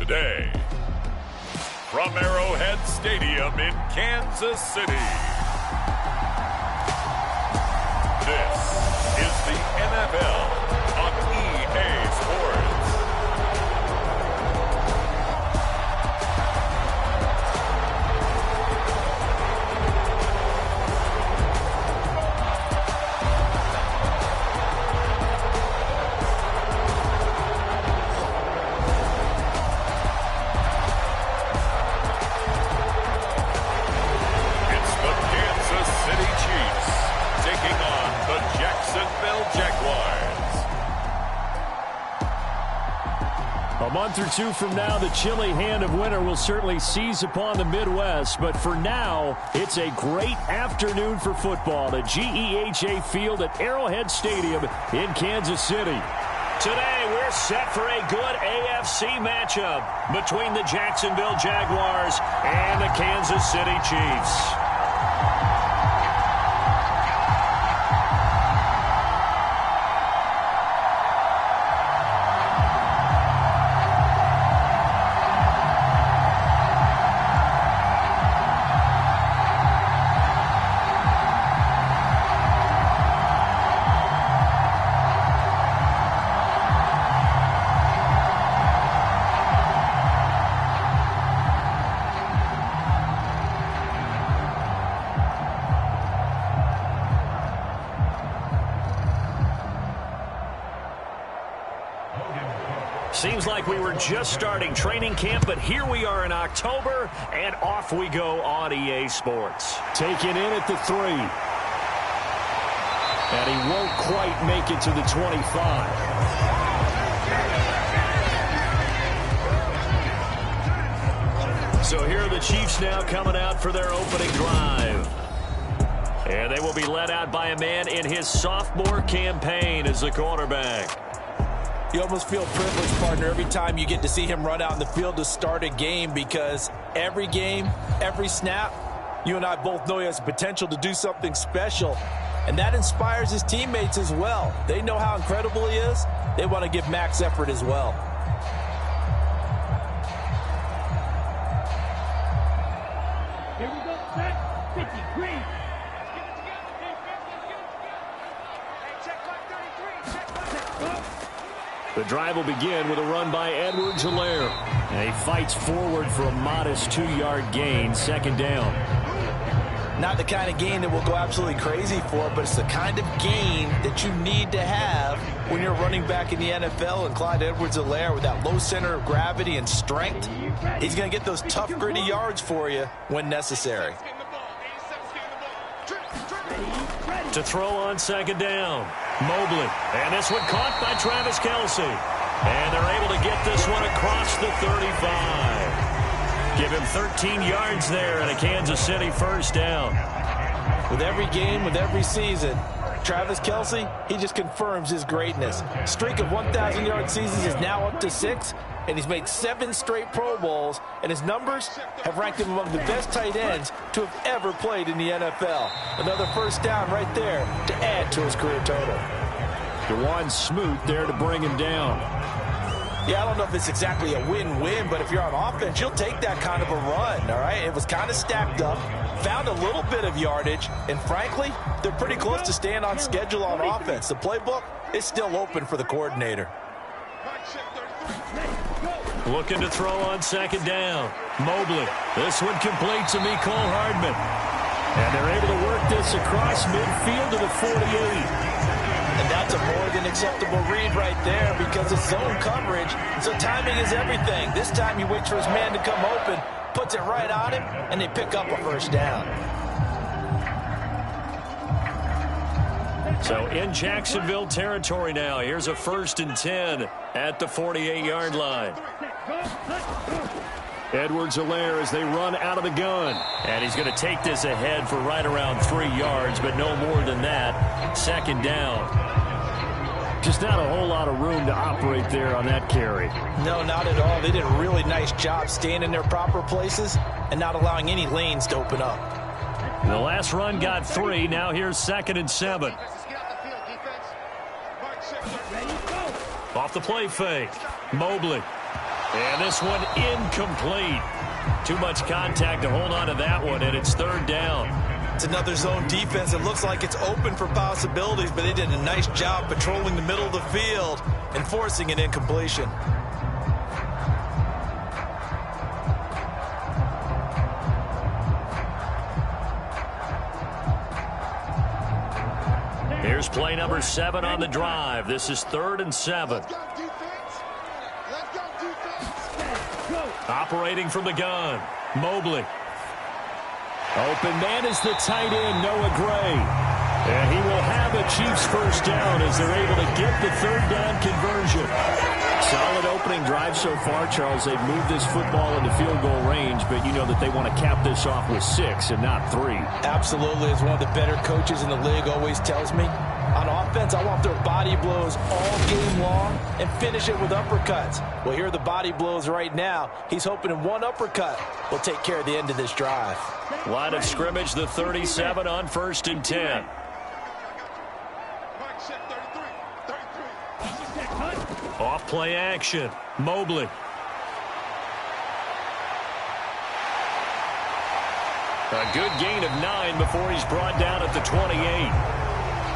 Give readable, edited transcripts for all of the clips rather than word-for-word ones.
today. From Arrowhead Stadium in Kansas City, this is the NFL on EA Sports. A month or two from now, the chilly hand of winter will certainly seize upon the Midwest. But for now, it's a great afternoon for football at GEHA Field at Arrowhead Stadium in Kansas City. Today, we're set for a good AFC matchup between the Jacksonville Jaguars and the Kansas City Chiefs. Seems like we were just starting training camp, but here we are in October, and off we go on EA Sports. Taken in at the 3. And he won't quite make it to the 25. So here are the Chiefs now coming out for their opening drive. And they will be led out by a man in his sophomore campaign as the quarterback. You almost feel privileged, partner, every time you get to see him run out in the field to start a game, because every game, every snap, you and I both know he has the potential to do something special, and that inspires his teammates as well. They know how incredible he is. They want to give max effort as well. Here we go, set, 50, green. The drive will begin with a run by Edwards-Helaire. And he fights forward for a modest 2-yard gain, second down. Not the kind of gain that we'll go absolutely crazy for, but it's the kind of gain that you need to have when you're running back in the NFL. And Clyde Edwards-Helaire, with that low center of gravity and strength, he's going to get those tough, gritty yards for you when necessary. To throw on second down, Mobley. And this one caught by Travis Kelce. And they're able to get this one across the 35. Give him 13 yards there and a Kansas City first down. With every game, with every season, Travis Kelce, he just confirms his greatness. Streak of 1,000-yard seasons is now up to 6, and he's made 7 straight Pro Bowls, and his numbers have ranked him among the best tight ends to have ever played in the NFL. Another first down right there to add to his career total. DeJuan Smoot there to bring him down. Yeah, I don't know if it's exactly a win-win, but if you're on offense, you'll take that kind of a run, all right? It was kind of stacked up, found a little bit of yardage, and frankly, they're pretty close to staying on schedule on offense. The playbook is still open for the coordinator. Looking to throw on second down. Mobley. This one complete to Mecole Hardman. And they're able to work this across midfield to the 48. And that's a more than acceptable read right there, because it's zone coverage, so timing is everything. This time he waits for his man to come open, puts it right on him, and they pick up a first down. So in Jacksonville territory now. Here's a 1st and 10 at the 48-yard line. Edwards-Helaire as they run out of the gun. And he's going to take this ahead for right around 3 yards, but no more than that. Second down. Just not a whole lot of room to operate there on that carry. No, not at all. They did a really nice job staying in their proper places and not allowing any lanes to open up. The last run got 3. Now here's 2nd and 7. Off the play fake. Mobley. And this one incomplete. Too much contact to hold on to that one, and it's third down. It's another zone defense. It looks like it's open for possibilities, but they did a nice job patrolling the middle of the field and forcing an incompletion. Here's play number 7 on the drive. This is 3rd and 7. Let's go, defense. Let's go, defense. Operating from the gun, Mobley. Open man is the tight end, Noah Gray. And he will have a Chiefs first down as they're able to get the third down conversion. Solid opening drive so far, Charles. They've moved this football into field goal range, but you know that they want to cap this off with 6 and not 3. Absolutely. As one of the better coaches in the league always tells me, on offense, I want their body blows all game long and finish it with uppercuts. Well, here are the body blows right now. He's hoping in one uppercut will take care of the end of this drive. Line of scrimmage, the 37 on 1st and 10. Off play action, Mobley. A good gain of 9 before he's brought down at the 28.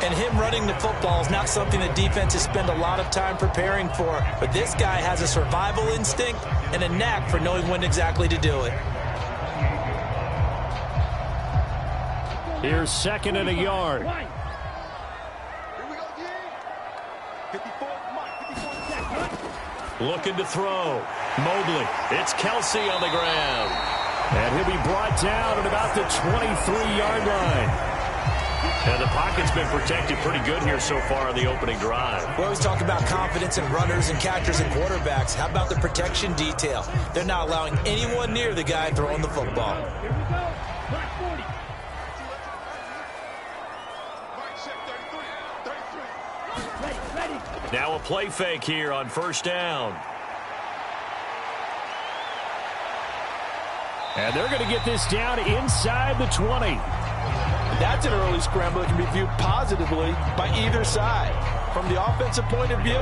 And him running the football is not something that defenses spend a lot of time preparing for. But this guy has a survival instinct and a knack for knowing when exactly to do it. Here's 2nd and a yard. Looking to throw. Mobley. It's Kelsey on the ground. And he'll be brought down at about the 23-yard line. And the pocket's been protected pretty good here so far on the opening drive. We always talk about confidence in runners and catchers and quarterbacks. How about the protection detail? They're not allowing anyone near the guy throwing the football. Here we go. Black 40. Ready. Now a play fake here on 1st down. And they're going to get this down inside the 20. That's an early scramble that can be viewed positively by either side. From the offensive point of view,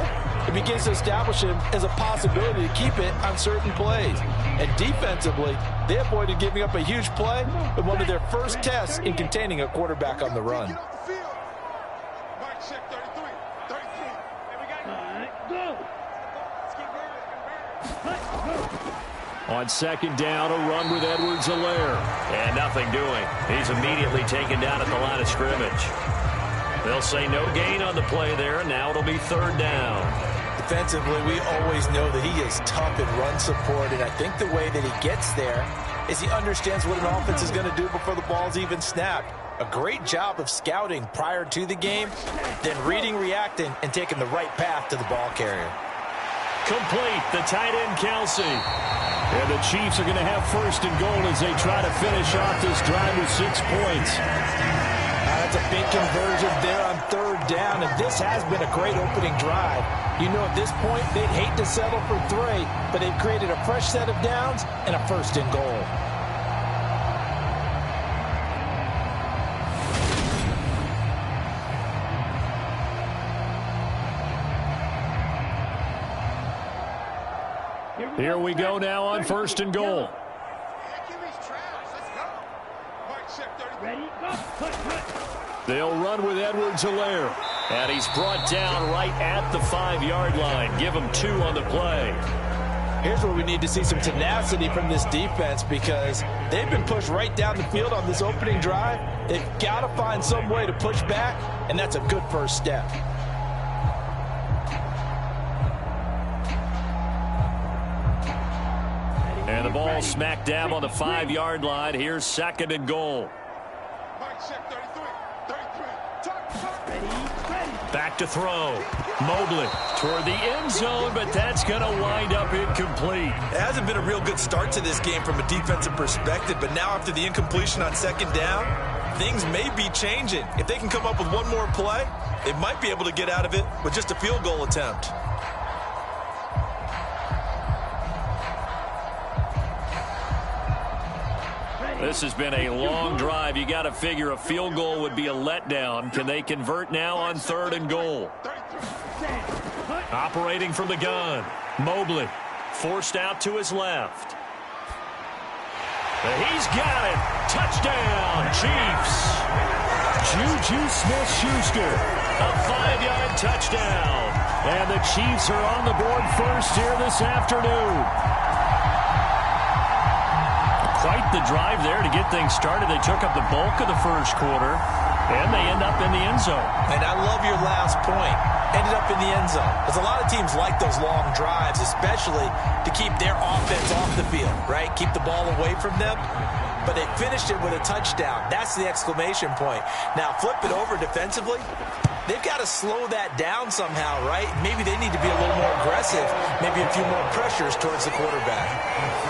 it begins to establish him as a possibility to keep it on certain plays. And defensively, they avoided giving up a huge play with one of their first tests in containing a quarterback on the run. On 2nd down, a run with Edwards-Helaire. And nothing doing. He's immediately taken down at the line of scrimmage. They'll say no gain on the play there. Now it'll be 3rd down. Defensively, we always know that he is tough in run support, and I think the way that he gets there is he understands what an offense is going to do before the ball's even snapped. A great job of scouting prior to the game, then reading, reacting, and taking the right path to the ball carrier. Complete, the tight end Kelsey. And the Chiefs are going to have 1st and goal as they try to finish off this drive with 6 points. That's a big conversion there on 3rd down, and this has been a great opening drive. You know, at this point, they'd hate to settle for 3, but they've created a fresh set of downs and a 1st and goal. Here we go now on 1st and goal. Ready, go. Cut. They'll run with Edwards-Helaire. And he's brought down right at the 5-yard line. Give him 2 on the play. Here's where we need to see some tenacity from this defense because they've been pushed right down the field on this opening drive. They've got to find some way to push back, and that's a good first step. And the ball smack dab on the 5-yard line. Here's 2nd and goal. Back to throw. Mobley toward the end zone, but that's going to wind up incomplete. It hasn't been a real good start to this game from a defensive perspective, but now after the incompletion on 2nd down, things may be changing. If they can come up with one more play, they might be able to get out of it with just a field goal attempt. This has been a long drive. You got to figure a field goal would be a letdown. Can they convert now on 3rd and goal? Operating from the gun. Mobley forced out to his left. He's got it. Touchdown, Chiefs. Juju Smith-Schuster, a 5-yard touchdown. And the Chiefs are on the board first here this afternoon. Quite the drive there to get things started. They took up the bulk of the first quarter, and they end up in the end zone. And I love your last point. Ended up in the end zone. Because a lot of teams like those long drives, especially to keep their offense off the field, right? Keep the ball away from them. But they finished it with a touchdown. That's the exclamation point. Now, flip it over defensively. They've got to slow that down somehow, right? Maybe they need to be a little more aggressive. Maybe a few more pressures towards the quarterback.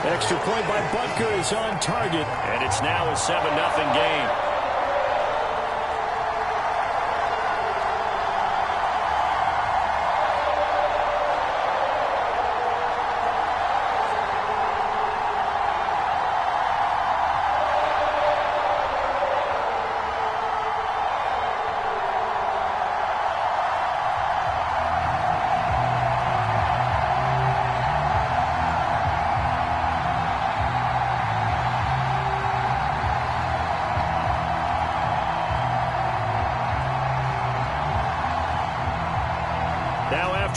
Extra point by Butker is on target, and it's now a 7-0 game.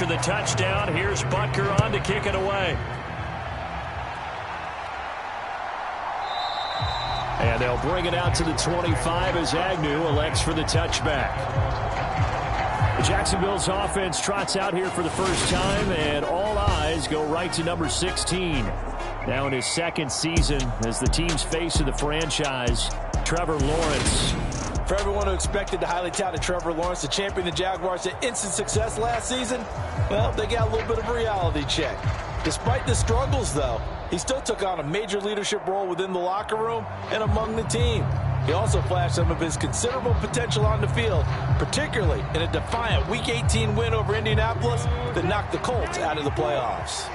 After the touchdown, here's Butker on to kick it away. And they'll bring it out to the 25 as Agnew elects for the touchback. Jacksonville's offense trots out here for the first time, and all eyes go right to number 16. Now in his second season as the team's face of the franchise, Trevor Lawrence. For everyone who expected the highly touted Trevor Lawrence to champion the Jaguars to instant success last season, well, they got a little bit of a reality check. Despite the struggles, though, he still took on a major leadership role within the locker room and among the team. He also flashed some of his considerable potential on the field, particularly in a defiant Week 18 win over Indianapolis that knocked the Colts out of the playoffs.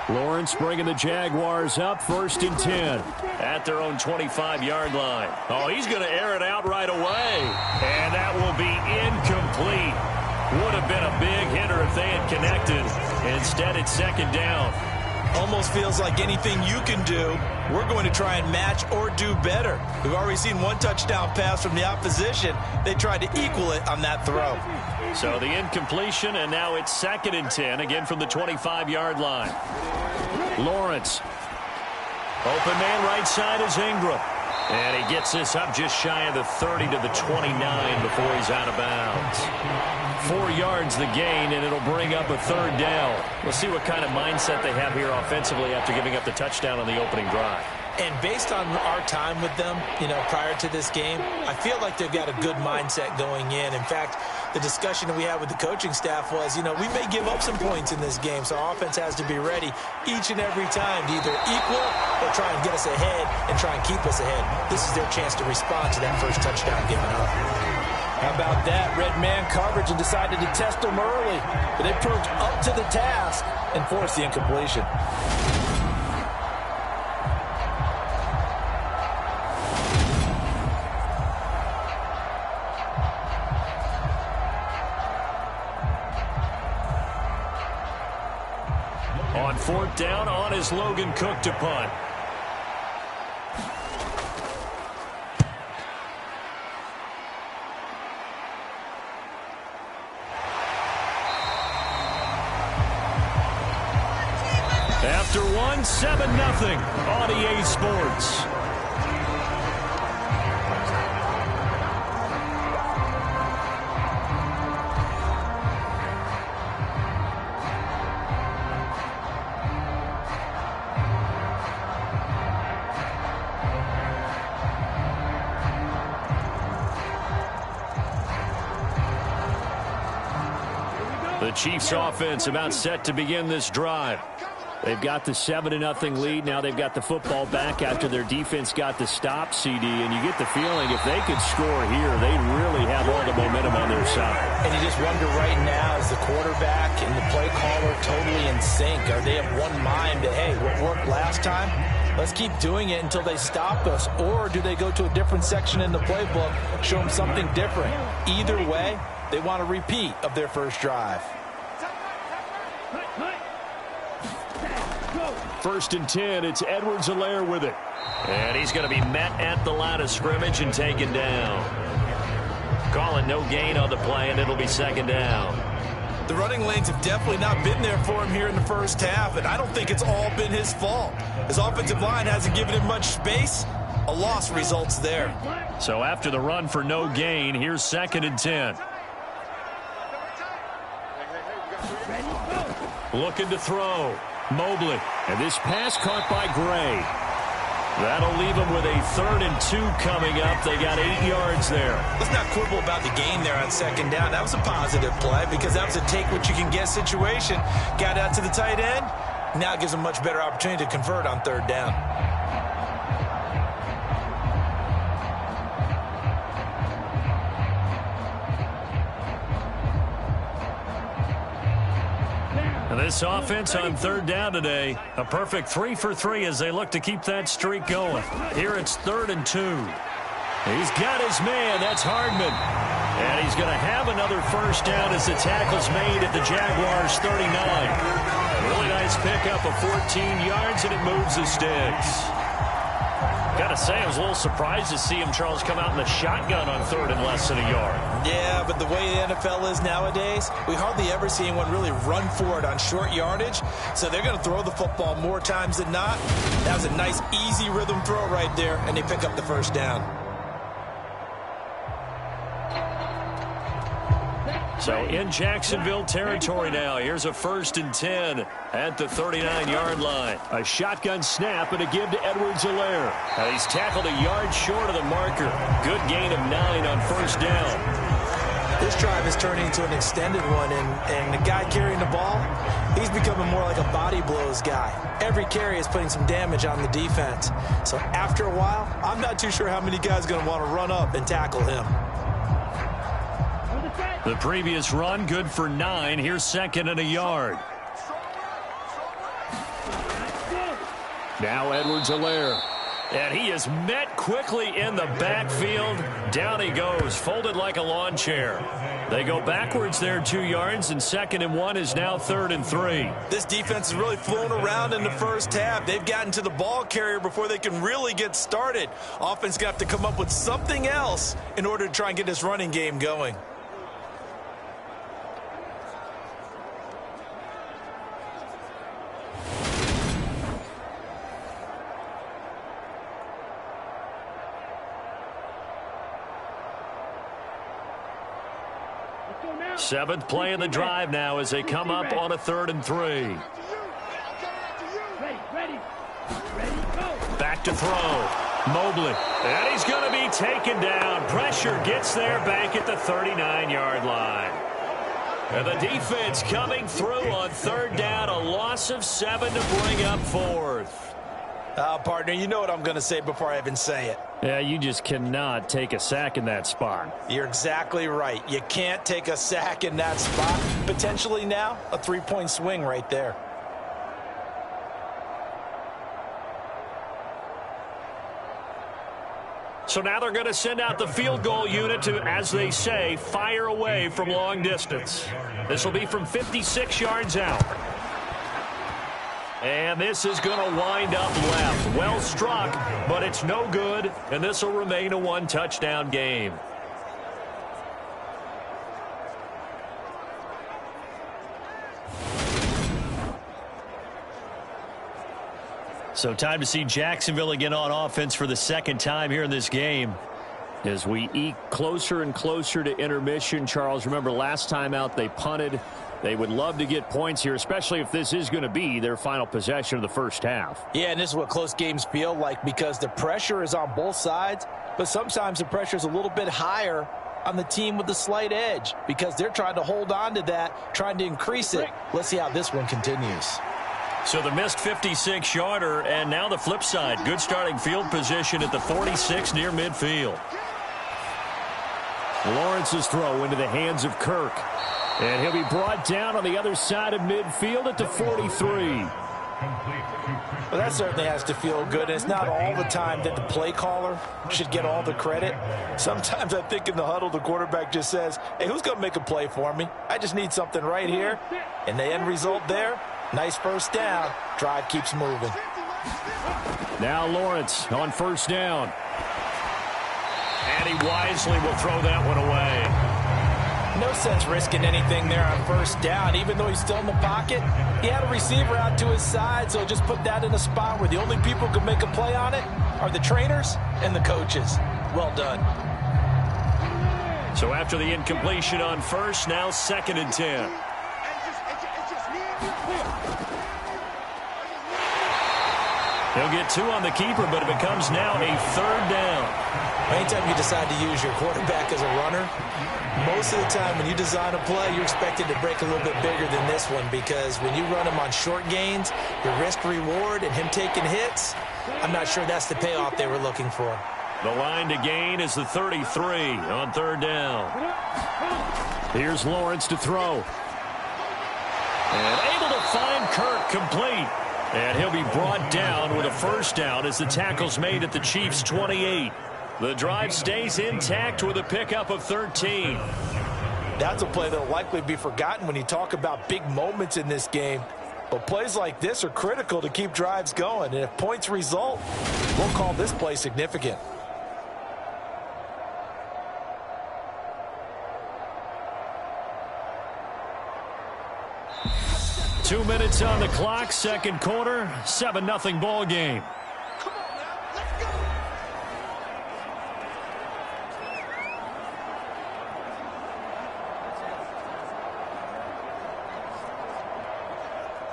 Lawrence bringing the Jaguars up 1st and 10 at their own 25-yard line. Oh, he's going to air it out right away. And that will be incomplete. Would have been a big hitter if they had connected. Instead, it's 2nd down. Almost feels like anything you can do, we're going to try and match or do better. We've already seen one touchdown pass from the opposition. They tried to equal it on that throw. So the incompletion, and now it's 2nd and 10, again from the 25-yard line. Lawrence. Open man right side is Ingram. And he gets this up just shy of the 30 to the 29 before he's out of bounds. 4 yards the gain, and it'll bring up a 3rd down. We'll see what kind of mindset they have here offensively after giving up the touchdown on the opening drive. And based on our time with them, prior to this game, I feel like they've got a good mindset going in. In fact, the discussion that we had with the coaching staff was, we may give up some points in this game, so our offense has to be ready each and every time to either equal or try and get us ahead and try and keep us ahead. This is their chance to respond to that first touchdown given up. How about that? Red man coverage and decided to test them early, but they proved up to the task and forced the incompletion. On 4th down, on is Logan Cook to punt. After 7-0 on EA Sports. The Chiefs offense about set to begin this drive. They've got the 7-0 lead. Now they've got the football back after their defense got the stop, CD. And you get the feeling if they could score here, they'd really have all the momentum on their side. And you just wonder right now, is the quarterback and the play caller totally in sync? Are they of one mind that, hey, what worked last time, let's keep doing it until they stop us? Or do they go to a different section in the playbook, show them something different? Either way, they want a repeat of their first drive. First and 10, it's Edwards-Helaire with it. And he's going to be met at the line of scrimmage and taken down. Calling no gain on the play, and it'll be second down. The running lanes have definitely not been there for him here in the first half, and I don't think it's all been his fault. His offensive line hasn't given him much space. A loss results there. So after the run for no gain, here's second and 10. Looking to throw. Mobley. And this pass caught by Gray. That'll leave them with a 3rd and 2 coming up. They got 8 yards there. Let's not quibble about the gain there on second down. That was a positive play because that was a take-what-you-can-get situation. Got out to the tight end. Now it gives them a much better opportunity to convert on 3rd down. This offense on 3rd down today, a perfect 3 for 3 as they look to keep that streak going. Here it's 3rd and 2. He's got his man. That's Hardman. And he's going to have another first down as the tackle's made at the Jaguars' 39. Really nice pickup of 14 yards, and it moves the sticks. Got to say, I was a little surprised to see him, Charles, come out in the shotgun on 3rd and less than a yard. Yeah, but the way the NFL is nowadays, we hardly ever see anyone really run for it on short yardage. So they're going to throw the football more times than not. That was a nice, easy rhythm throw right there, and they pick up the first down. So in Jacksonville territory now. Here's a 1st and 10 at the 39-yard line. A shotgun snap and a give to Edwards-Helaire. And he's tackled a yard short of the marker. Good gain of 9 on 1st down. This drive is turning into an extended one, and the guy carrying the ball, he's becoming more like a body blows guy. Every carry is putting some damage on the defense. So after a while, I'm not too sure how many guys are going to want to run up and tackle him. The previous run, good for 9. Here's 2nd and a yard. Now Edwards-Helaire. And he is met quickly in the backfield. Down he goes, folded like a lawn chair. They go backwards there 2 yards, and 2nd and 1 is now 3rd and 3. This defense is really flown around in the first half. They've gotten to the ball carrier before they can really get started. Offense got to come up with something else in order to try and get this running game going. Seventh play of the drive now as they come up on a 3rd and 3. Back to throw. Mobley. And he's going to be taken down. Pressure gets there back at the 39-yard line. And the defense coming through on 3rd down. A loss of 7 to bring up 4th. Partner, you know what I'm going to say before I even say it. Yeah, you just cannot take a sack in that spot. You're exactly right. You can't take a sack in that spot. Potentially now, a 3-point swing right there. So now they're going to send out the field goal unit to, as they say, fire away from long distance. This will be from 56 yards out. And this is going to wind up left. Well struck, but it's no good, and this will remain a 1-touchdown game. So time to see Jacksonville again on offense for the 2nd time here in this game. As we eke closer and closer to intermission, Charles, remember last time out they punted. They would love to get points here, especially if this is going to be their final possession of the first half. Yeah, and this is what close games feel like because the pressure is on both sides, but sometimes the pressure is a little bit higher on the team with the slight edge because they're trying to hold on to that, trying to increase it. Let's see how this one continues. So the missed 56-yarder, and now the flip side. Good starting field position at the 46 near midfield. Lawrence's throw into the hands of Kirk. And he'll be brought down on the other side of midfield at the 43. Well, that certainly has to feel good. It's not all the time that the play caller should get all the credit. Sometimes I think in the huddle, the quarterback just says, hey, who's going to make a play for me? I just need something right here. And the end result there, Nice first down. Drive keeps moving. Now Lawrence on first down. And he wisely will throw that one away. No sense risking anything there on first down. Even though he's still in the pocket, he had a receiver out to his side, so just put that in a spot where the only people who can make a play on it are the trainers and the coaches. Well done. So after the incompletion on first, now 2nd and 10. He'll get 2 on the keeper, but it becomes now a 3rd down. Anytime you decide to use your quarterback as a runner, most of the time when you design a play, you're expected to break a little bit bigger than this one, because when you run him on short gains, your risk-reward and him taking hits, I'm not sure that's the payoff they were looking for. The line to gain is the 33 on 3rd down. Here's Lawrence to throw. And able to find Kirk complete. And he'll be brought down with a first down as the tackle's made at the Chiefs' 28. The drive stays intact with a pickup of 13. That's a play that will likely be forgotten when you talk about big moments in this game. But plays like this are critical to keep drives going. And if points result, we'll call this play significant. Two minutes on the clock, second quarter, 7-0 ball game. Come on now, let's go.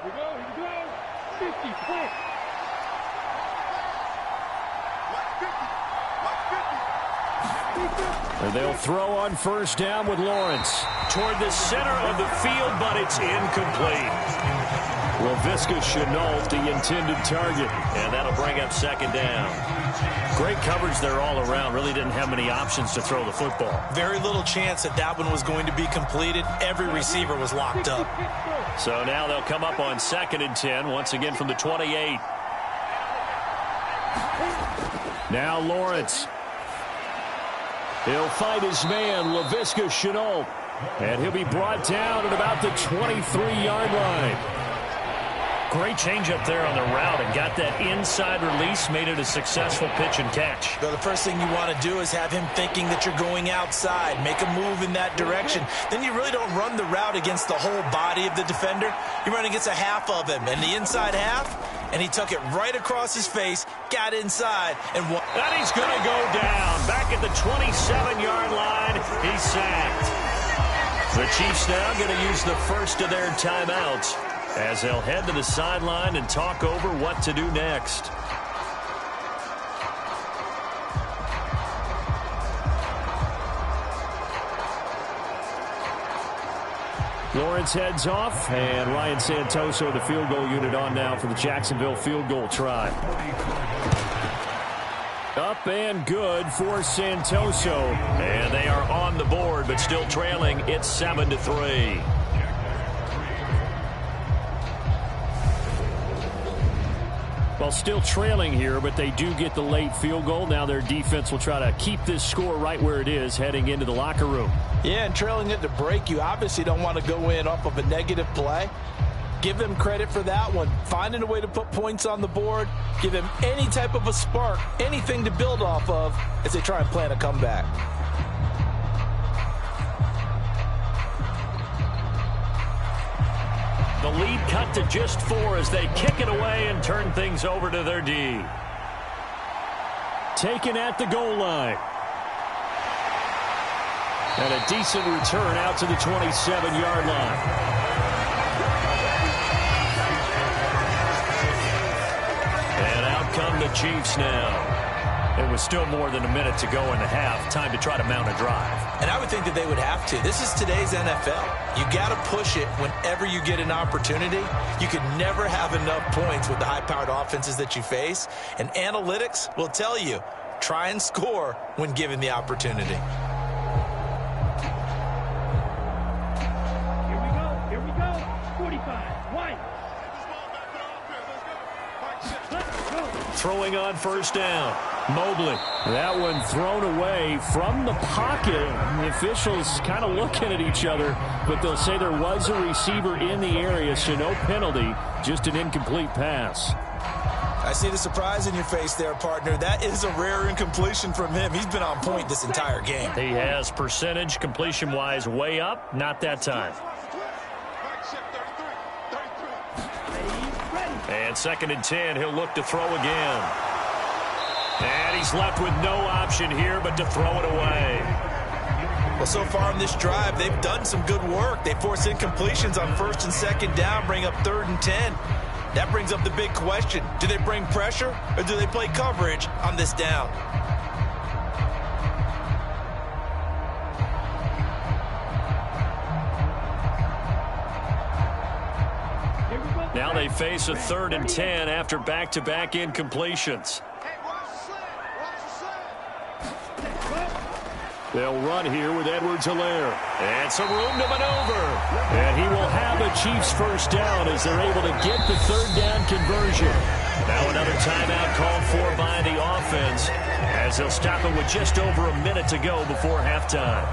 Here we go. 50, quick. And they'll throw on first down with Lawrence. Toward the center of the field, but it's incomplete. Laviska Shenault, the intended target. And that'll bring up 2nd down. Great coverage there all around. Really didn't have many options to throw the football. Very little chance that that one was going to be completed. Every receiver was locked up. So now they'll come up on 2nd and 10, once again from the 28. Now Lawrence. He'll fight his man, Laviska Shenault. And he'll be brought down at about the 23-yard line. Great change up there on the route and got that inside release, made it a successful pitch and catch. Well, the first thing you want to do is have him thinking that you're going outside, make a move in that direction. Then you really don't run the route against the whole body of the defender. You run against a half of him, and the inside half, and he took it right across his face, got inside, and won. And he's going to go down. Back at the 27-yard line, he's sacked. The Chiefs now going to use the first of their timeouts as they'll head to the sideline and talk over what to do next. Lawrence heads off, and Ryan Santoso, the field goal unit, on now for the Jacksonville field goal try. Up and good for Santoso. And they are on the board, but still trailing. It's 7-3. Well, still trailing here, but they do get the late field goal. Now their defense will try to keep this score right where it is heading into the locker room. Yeah, and trailing it to break, you obviously don't want to go in off of a negative play. Give them credit for that one. Finding a way to put points on the board, give them any type of a spark, anything to build off of as they try and plan a comeback. The lead cut to just 4 as they kick it away and turn things over to their D. Taken at the goal line. And a decent return out to the 27-yard line. And out come the Chiefs now. It was still more than a minute to go in the half. Time to try to mount a drive. And I would think that they would have to. This is today's NFL. You got to push it whenever you get an opportunity. You could never have enough points with the high-powered offenses that you face. And analytics will tell you, try and score when given the opportunity. Here we go. 45, White. Throwing on first down. Mobley. That one thrown away from the pocket. The officials kind of looking at each other, but they'll say there was a receiver in the area, so no penalty, just an incomplete pass. I see the surprise in your face there, partner. That is a rare incompletion from him. He's been on point this entire game. He has percentage completion-wise way up. Not that time. And 2nd and 10, he'll look to throw again. And he's left with no option here but to throw it away. Well, so far in this drive, they've done some good work. They force incompletions on 1st and 2nd down, bring up 3rd and 10. That brings up the big question. Do they bring pressure or do they play coverage on this down? Now they face a 3rd and 10 after back-to-back incompletions. They'll run here with Edwards-Helaire. And some room to maneuver. And he will have a Chiefs first down as they're able to get the 3rd down conversion. Now another timeout called for by the offense as they'll stop it with just over a minute to go before halftime.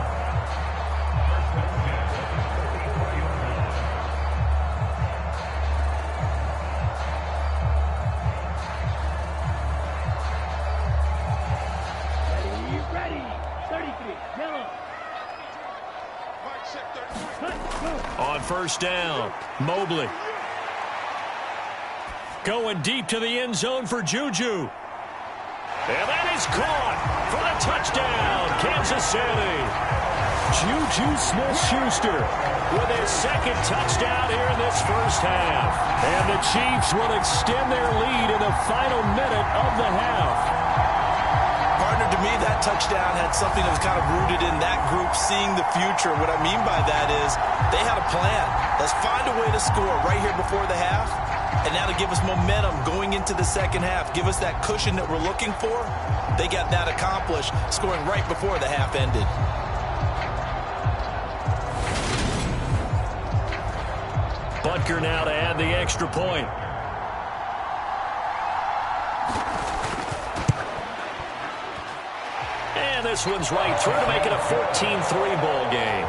On 1st down, Mobley. Going deep to the end zone for Juju. And that is caught for the touchdown, Kansas City. Juju Smith-Schuster With his 2nd touchdown here in this first half. And the Chiefs will extend their lead in the final minute of the half. Partner, to me, that touchdown had something that was kind of rooted in that group seeing the future. What I mean by that is they had a plan. Let's find a way to score right here before the half, and now to give us momentum going into the 2nd half, give us that cushion that we're looking for. They got that accomplished, scoring right before the half ended. Butker now to add the extra point. And this one's right through to make it a 14-3 ball game.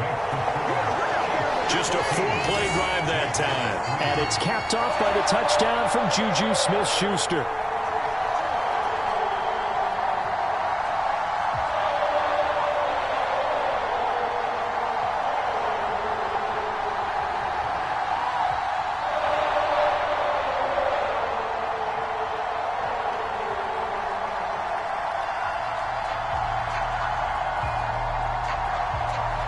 Just a 4-play drive that time. And it's capped off by the touchdown from Juju Smith-Schuster.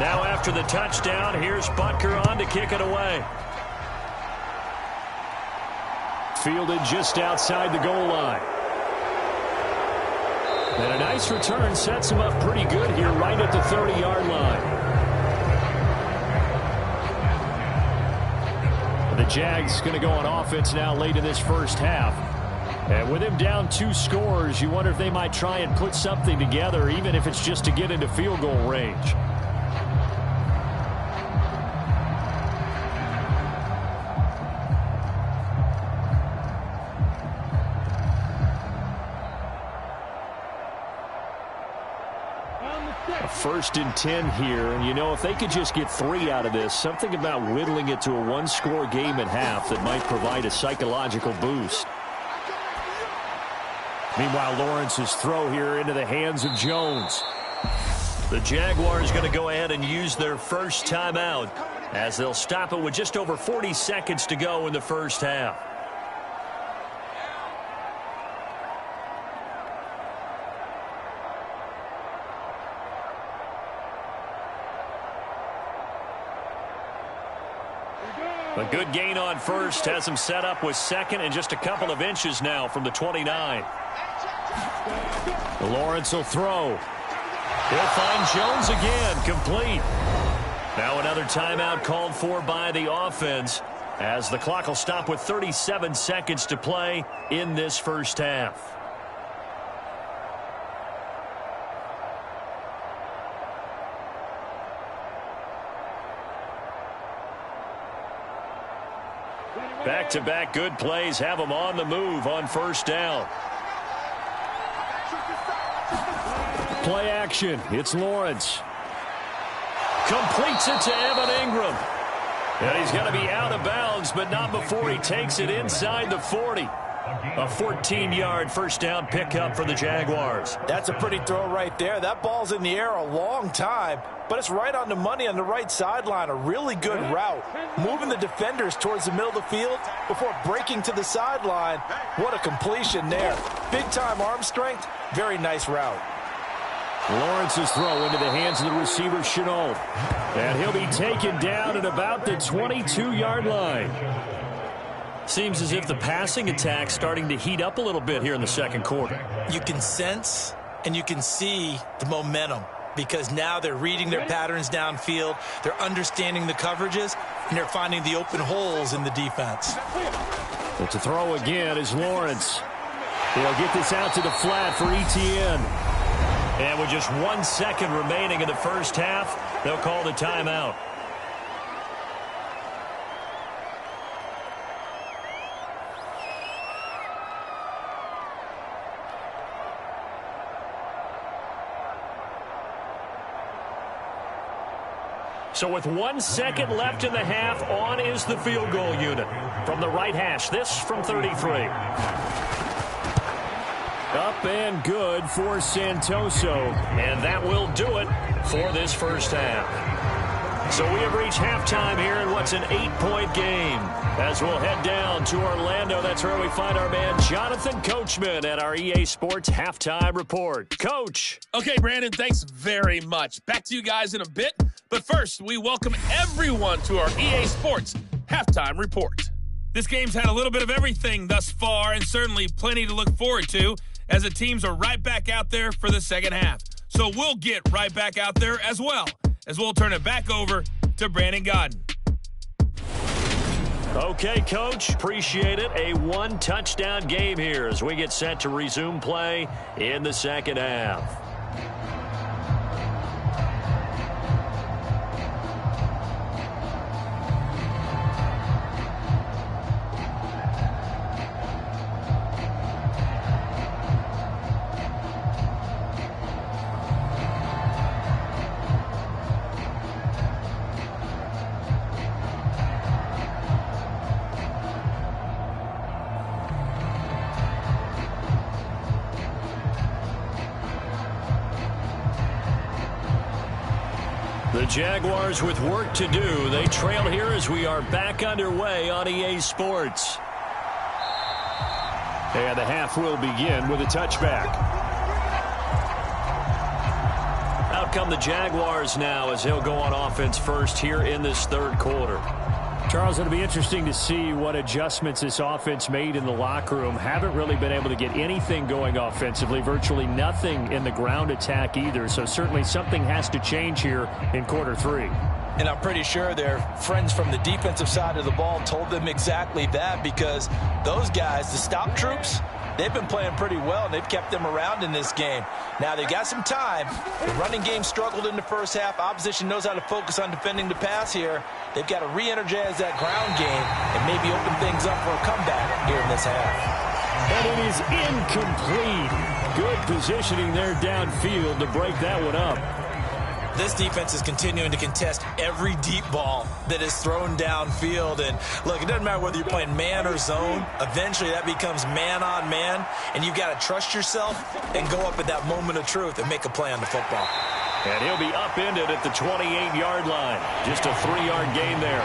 Now after the touchdown, here's Butker on to kick it away. Fielded just outside the goal line. And a nice return sets him up pretty good here right at the 30-yard line. The Jags going to go on offense now late in this first half. And with him down 2 scores, you wonder if they might try and put something together, even if it's just to get into field goal range. A 1st and 10 here, and you know, if they could just get 3 out of this, something about whittling it to a 1-score game at half that might provide a psychological boost. Meanwhile, Lawrence's throw here into the hands of Jones. The Jaguars going to go ahead and use their first timeout as they'll stop it with just over 40 seconds to go in the first half. A good gain on first has him set up with 2nd and just a couple of inches now from the 29. Lawrence will throw. He'll find Jones again, complete. Now another timeout called for by the offense as the clock will stop with 37 seconds to play in this first half. Back-to-back good plays have them on the move on 1st down. Play action. It's Lawrence. Completes it to Evan Ingram. And he's going to be out of bounds, but not before he takes it inside the 40. A 14-yard first down pickup for the Jaguars. That's a pretty throw right there. That ball's in the air a long time, but it's right on the money on the right sideline. A really good route. Moving the defenders towards the middle of the field before breaking to the sideline. What a completion there. Big-time arm strength. Very nice route. Lawrence's throw into the hands of the receiver, Chenault. And he'll be taken down at about the 22-yard line. Seems as if the passing attack's starting to heat up a little bit here in the second quarter. You can sense and you can see the momentum because now they're reading their patterns downfield, they're understanding the coverages, and they're finding the open holes in the defense. But to throw again is Lawrence. He'll get this out to the flat for Etienne. And with just 1 second remaining in the first half, they'll call the timeout. So with 1 second left in the half, on is the field goal unit. From the right hash, this from 33. Up and good for Santoso. And that will do it for this first half. So we have reached halftime here in what's an 8-point game. As we'll head down to Orlando, that's where we find our man Jonathan Coachman at our EA Sports Halftime Report. Coach. Okay, Brandon, thanks very much. Back to you guys in a bit. But first, we welcome everyone to our EA Sports Halftime Report. This game's had a little bit of everything thus far, and certainly plenty to look forward to, as the teams are right back out there for the second half. So we'll get right back out there as well, as we'll turn it back over to Brandon Godden. Okay, Coach, appreciate it. A one-touchdown game here as we get set to resume play in the second half. The Jaguars with work to do. They trail here as we are back underway on EA Sports. And the half will begin with a touchback. Out come the Jaguars now as he'll go on offense first here in this third quarter. Charles, it'll be interesting to see what adjustments this offense made in the locker room. Haven't really been able to get anything going offensively, virtually nothing in the ground attack either. So certainly something has to change here in quarter three. And I'm pretty sure their friends from the defensive side of the ball told them exactly that, because those guys, the stop troops, they've been playing pretty well, and they've kept them around in this game. Now, they've got some time. The running game struggled in the first half. Opposition knows how to focus on defending the pass here. They've got to re-energize that ground game and maybe open things up for a comeback here in this half. And it is incomplete. Good positioning there downfield to break that one up. This defense is continuing to contest every deep ball that is thrown downfield. And look, it doesn't matter whether you're playing man or zone. Eventually that becomes man on man, and you've got to trust yourself and go up at that moment of truth and make a play on the football. And he'll be upended at the 28-yard line. Just a 3-yard gain there.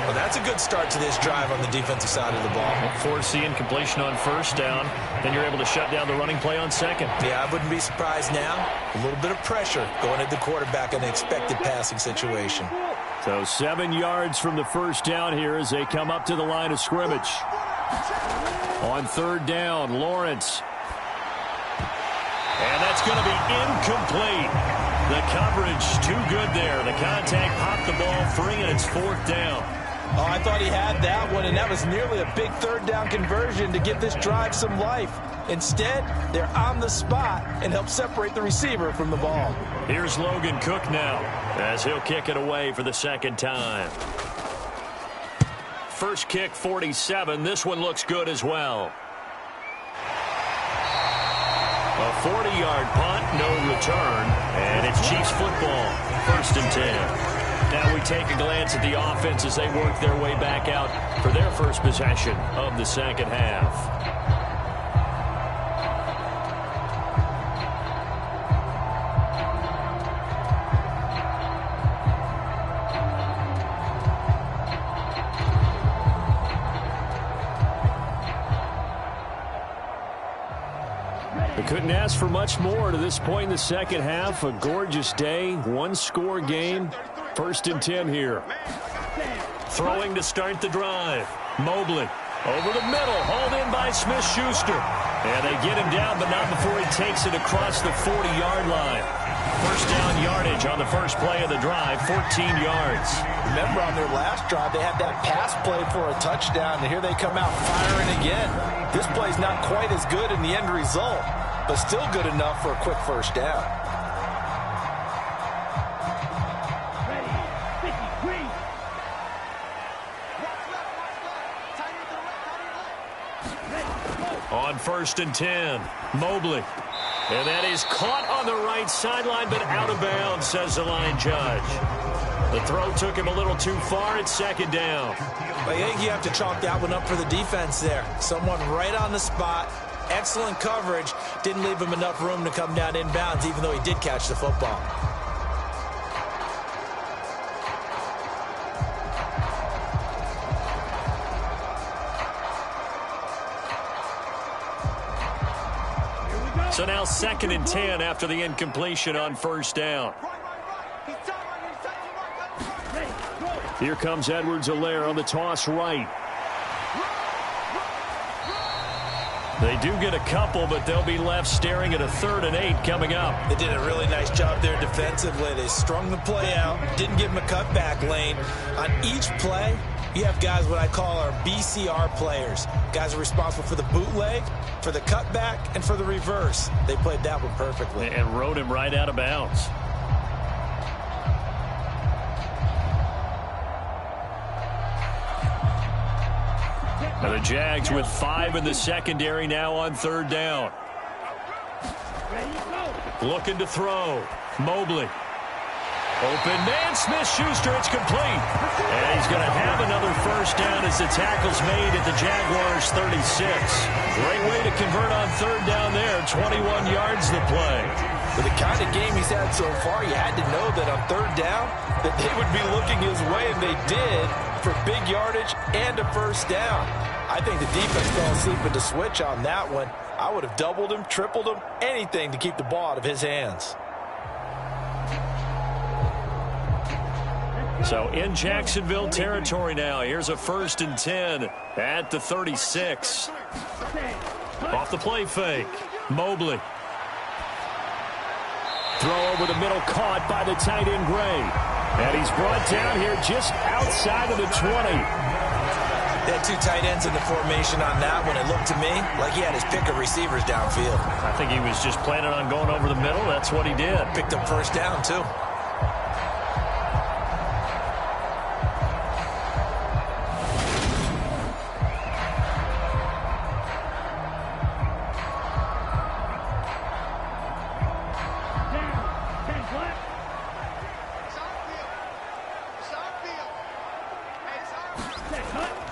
Well, that's a good start to this drive on the defensive side of the ball. Forcing completion on first down. Then you're able to shut down the running play on second. Yeah, I wouldn't be surprised now. A little bit of pressure going at the quarterback in an expected passing situation. So 7 yards from the first down here as they come up to the line of scrimmage. On third down, Lawrence. And that's going to be incomplete. The coverage too good there. The contact popped the ball free, and it's fourth down. Oh, I thought he had that one, and that was nearly a big third down conversion to give this drive some life. Instead, they're on the spot and help separate the receiver from the ball. Here's Logan Cook now as he'll kick it away for the second time. First kick, 47. This one looks good as well. A 40-yard punt, no return, and it's Chiefs football, 1st and 10. Now we take a glance at the offense as they work their way back out for their first possession of the second half. Couldn't ask for much more to this point in the second half. A gorgeous day, one-score game. 1st and 10 here. Throwing to start the drive. Mobley over the middle, hauled in by Smith-Schuster. And they get him down, but not before he takes it across the 40-yard line. First down yardage on the first play of the drive, 14 yards. Remember on their last drive, they had that pass play for a touchdown, and here they come out firing again. This play's not quite as good in the end result, but still good enough for a quick first down. On 1st and 10, Mobley. And that is caught on the right sideline, but out of bounds, says the line judge. The throw took him a little too far. It's 2nd down. I think you have to chalk that one up for the defense there. Someone right on the spot. Excellent coverage. Didn't leave him enough room to come down inbounds, even though he did catch the football. So now 2nd and 10 after the incompletion on first down. Here comes Edwards-Helaire on the toss right. They do get a couple, but they'll be left staring at a 3rd and 8 coming up. They did a really nice job there defensively. They strung the play out, didn't give him a cutback lane. On each play, you have guys what I call our BCR players. Guys are responsible for the bootleg, for the cutback, and for the reverse. They played that one perfectly. And rode him right out of bounds. Now the Jags with 5 in the secondary now on 3rd down. Looking to throw. Mobley. Open man, Smith-Schuster, it's complete. And he's going to have another first down as the tackle's made at the Jaguars' 36. Great way to convert on 3rd down there. 21 yards the play. With the kind of game he's had so far, you had to know that on 3rd down that they would be looking his way, and they did, for big yardage and a first down. I think the defense fell asleep at the switch on that one. I would have doubled him, tripled him, anything to keep the ball out of his hands. So in Jacksonville territory now. Here's a 1st and 10 at the 36. Off the play fake. Mobley. Throw over the middle, caught by the tight end Gray. And he's brought down here just outside of the 20. They had 2 tight ends in the formation on that one. It looked to me like he had his pick of receivers downfield. I think he was just planning on going over the middle. That's what he did. Picked up first down, too.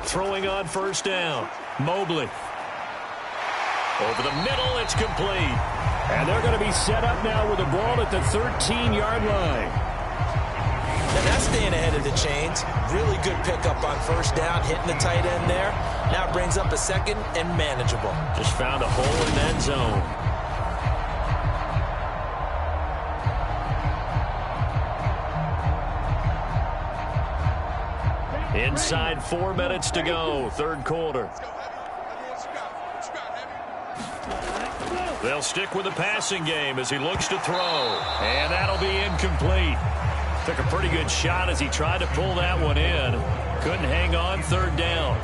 Throwing on first down. Mobley. Over the middle, it's complete. And they're going to be set up now with the ball at the 13-yard line. And that's staying ahead of the chains. Really good pickup on first down, hitting the tight end there. Now brings up a 2nd and manageable. Just found a hole in that zone. Inside 4 minutes to go, 3rd quarter. They'll stick with the passing game as he looks to throw. And that'll be incomplete. Took a pretty good shot as he tried to pull that one in. Couldn't hang on, 3rd down.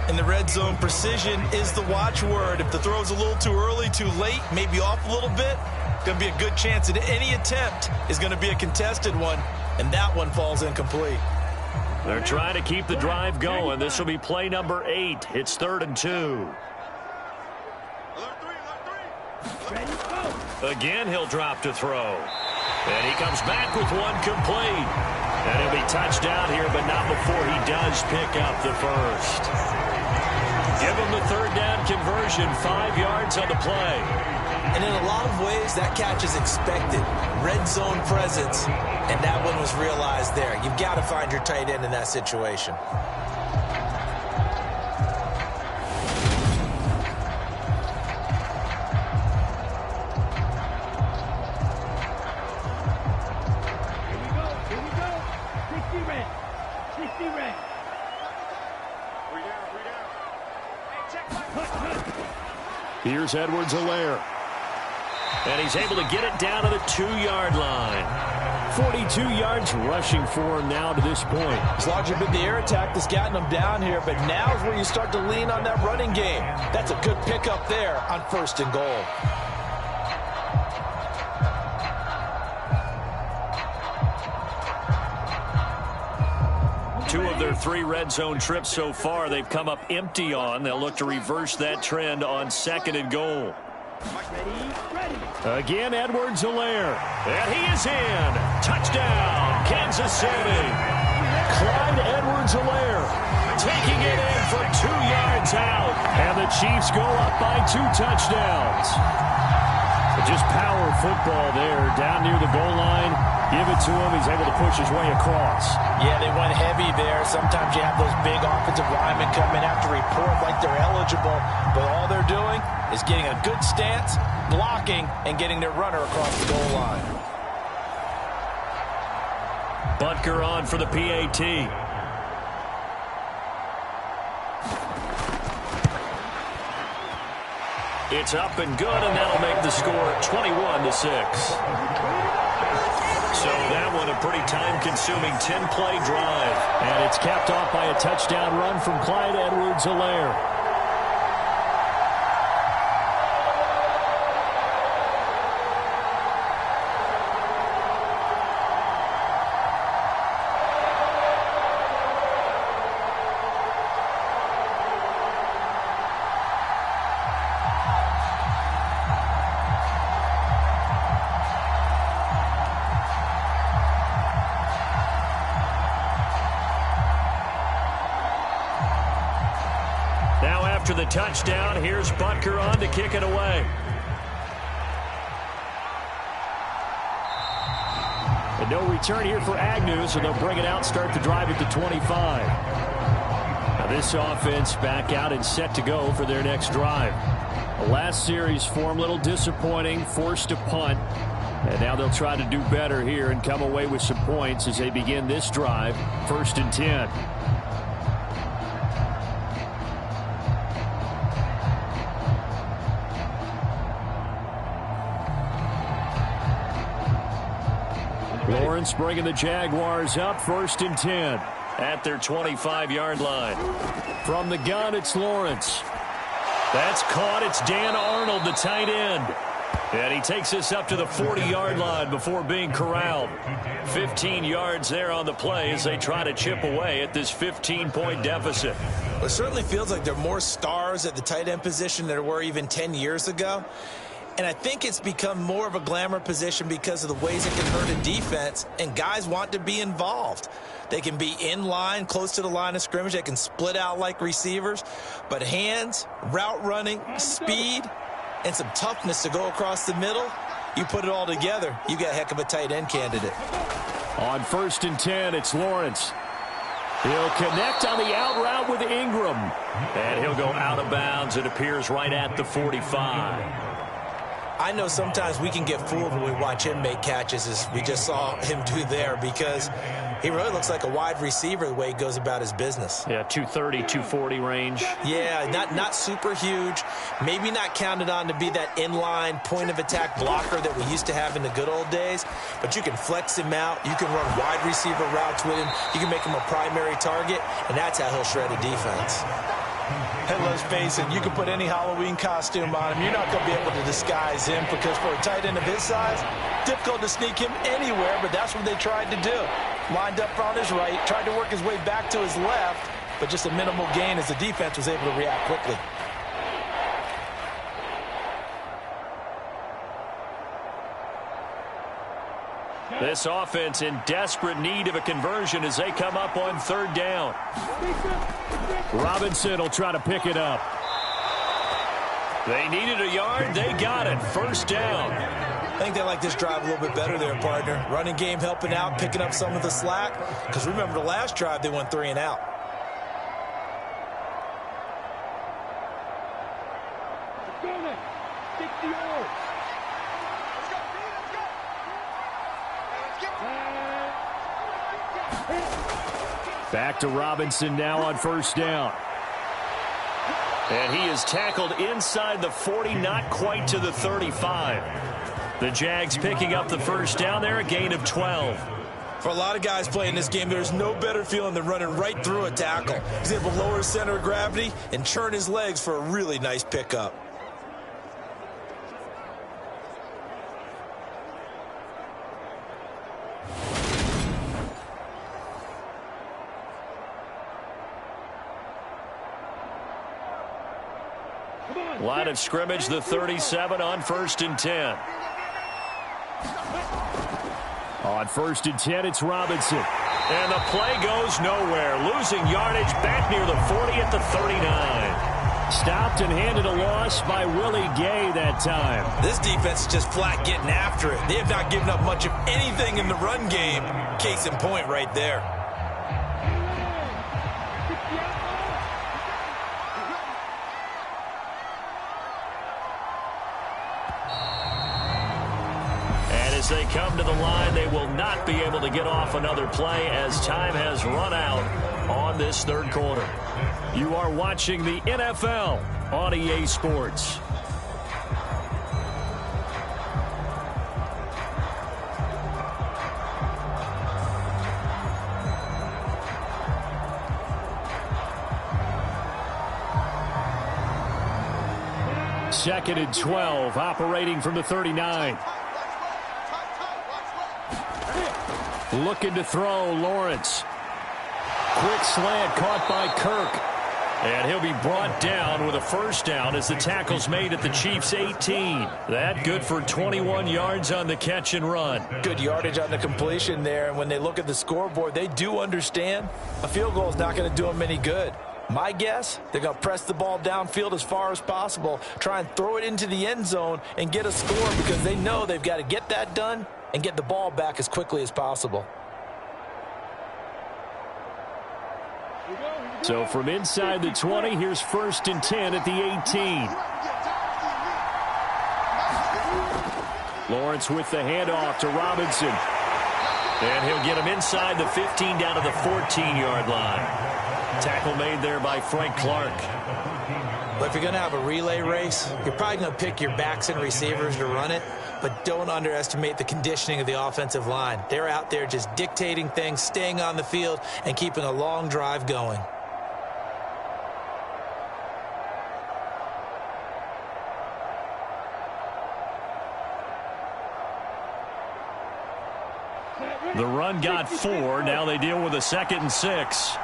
In the red zone, precision is the watchword. If the throw's a little too early, too late, maybe off a little bit, going to be a good chance that any attempt is going to be a contested one, and that one falls incomplete. They're trying to keep the drive going. This will be play number 8. It's 3rd and 2. Ready, go. Again, he'll drop to throw. And he comes back with one complete. And he'll be touchdown here, but not before he does pick up the first. Give him the third down conversion, 5 yards on the play. And in a lot of ways, that catch is expected. Red zone presence, and that one was realized there. You've got to find your tight end in that situation. Here we go. 60 red. 60 red. Here's Edwards-Helaire. And he's able to get it down to the 2-yard line. 42 yards rushing for him now to this point. It's largely been the air attack that's gotten him down here, but now is where you start to lean on that running game. That's a good pickup there on 1st and goal. Two of their 3 red zone trips so far, they've come up empty on. They'll look to reverse that trend on 2nd and goal. Ready. Again, Edwards-Helaire. And he is in. Touchdown, Kansas City. Clyde Edwards-Helaire Taking it in for 2 yards out. And the Chiefs go up by 2 touchdowns. Just power football there, down near the goal line. Give it to him. He's able to push his way across. Yeah, they went heavy there. Sometimes you have those big offensive linemen come in, have to report like they're eligible. But all they're doing is getting a good stance, blocking, and getting their runner across the goal line. Butker on for the PAT. It's up and good, and that'll make the score 21-6. So that one a pretty time-consuming 10-play drive. And it's capped off by a touchdown run from Clyde Edwards-Helaire. After the touchdown, here's Butker on to kick it away. And no return here for Agnew, so they'll bring it out, start the drive at the 25. Now this offense back out and set to go for their next drive. The last series for them, a little disappointing, forced to punt. And now they'll try to do better here and come away with some points as they begin this drive, 1st and 10. Lawrence bringing the Jaguars up, 1st and 10. At their 25-yard line. From the gun, it's Lawrence. That's caught. It's Dan Arnold, the tight end. And he takes us up to the 40-yard line before being corralled. 15 yards there on the play as they try to chip away at this 15-point deficit. Well, it certainly feels like there are more stars at the tight end position than there were even 10 years ago. And I think it's become more of a glamour position because of the ways it can hurt a defense, and guys want to be involved. They can be in line, close to the line of scrimmage. They can split out like receivers. But hands, route running, speed, and some toughness to go across the middle, you put it all together, you got a heck of a tight end candidate. On 1st and 10, it's Lawrence. He'll connect on the out route with Ingram. And he'll go out of bounds. It appears right at the 45. I know sometimes we can get fooled when we watch him make catches, as we just saw him do there, because he really looks like a wide receiver the way he goes about his business. Yeah, 230, 240 range. Yeah, not super huge. Maybe not counted on to be that inline point-of-attack blocker that we used to have in the good old days, but you can flex him out. You can run wide receiver routes with him. You can make him a primary target, and that's how he'll shred a defense. And let's face it, you can put any Halloween costume on him. You're not going to be able to disguise him, because for a tight end of his size, difficult to sneak him anywhere, but that's what they tried to do. Lined up on his right, tried to work his way back to his left, but just a minimal gain as the defense was able to react quickly. This offense in desperate need of a conversion as they come up on 3rd down. Robinson will try to pick it up. They needed a yard. They got it. 1st down. I think they like this drive a little bit better there, partner. Running game helping out, picking up some of the slack. Because remember the last drive, they went 3 and out. Back to Robinson now on 1st down. And he is tackled inside the 40, not quite to the 35. The Jags picking up the 1st down there, a gain of 12. For a lot of guys playing this game, there's no better feeling than running right through a tackle. He's able to lower his center of gravity and churn his legs for a really nice pickup. Line of scrimmage, the 37 on 1st and 10. On 1st and 10, it's Robinson. And the play goes nowhere. Losing yardage back near the 40 at the 39. Stopped and handed a loss by Willie Gay that time. This defense is just flat getting after it. They have not given up much of anything in the run game. Case in point right there. As they come to the line, they will not be able to get off another play as time has run out on this 3rd quarter. You are watching the NFL on EA Sports. Second and 12, operating from the 39. Looking to throw, Lawrence. Quick slant caught by Kirk. And he'll be brought down with a 1st down as the tackle's made at the Chiefs' 18. That good for 21 yards on the catch and run. Good yardage on the completion there. And when they look at the scoreboard, they do understand a field goal is not going to do them any good. My guess, they're going to press the ball downfield as far as possible, try and throw it into the end zone and get a score because they know they've got to get that done and get the ball back as quickly as possible. So from inside the 20, here's 1st and 10 at the 18. Lawrence with the handoff to Robinson. And he'll get him inside the 15 down to the 14-yard line. Tackle made there by Frank Clark. But if you're going to have a relay race, you're probably going to pick your backs and receivers to run it, but don't underestimate the conditioning of the offensive line. They're out there just dictating things, staying on the field, and keeping a long drive going. The run got 4. Now they deal with a 2nd and 6.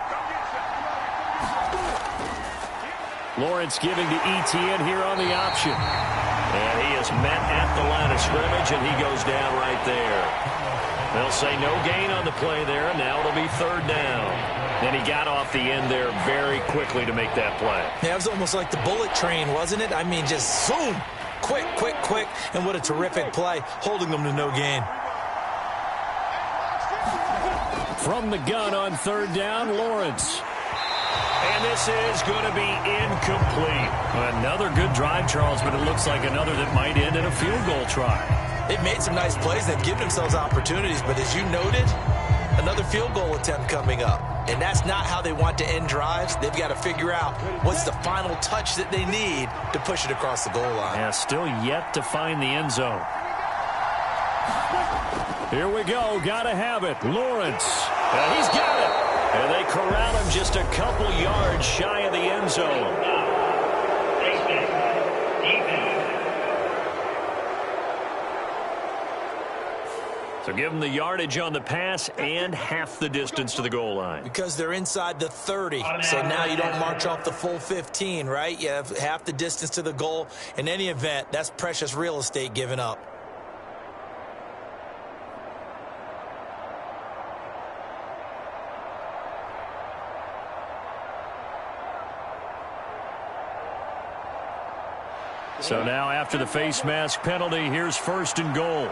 Lawrence giving to Etienne here on the option. And he is met at the line of scrimmage, and he goes down right there. They'll say no gain on the play there, and now it'll be 3rd down. And he got off the end there very quickly to make that play. Yeah, it was almost like the bullet train, wasn't it? I mean, just zoom. Quick, quick, quick. And what a terrific play, holding them to no gain. From the gun on 3rd down, Lawrence. And this is going to be incomplete. Another good drive, Charles, but it looks like another that might end in a field goal try. They've made some nice plays. They've given themselves opportunities, but as you noted, another field goal attempt coming up. And that's not how they want to end drives. They've got to figure out what's the final touch that they need to push it across the goal line. Yeah, still yet to find the end zone. Here we go. Got to have it. Lawrence. And he's got it. And they corral him just a couple yards shy of the end zone. So give them the yardage on the pass and half the distance to the goal line. Because they're inside the 30. So now you don't march off the full 15, right? You have half the distance to the goal. In any event, that's precious real estate given up. So now after the face mask penalty, here's 1st and goal.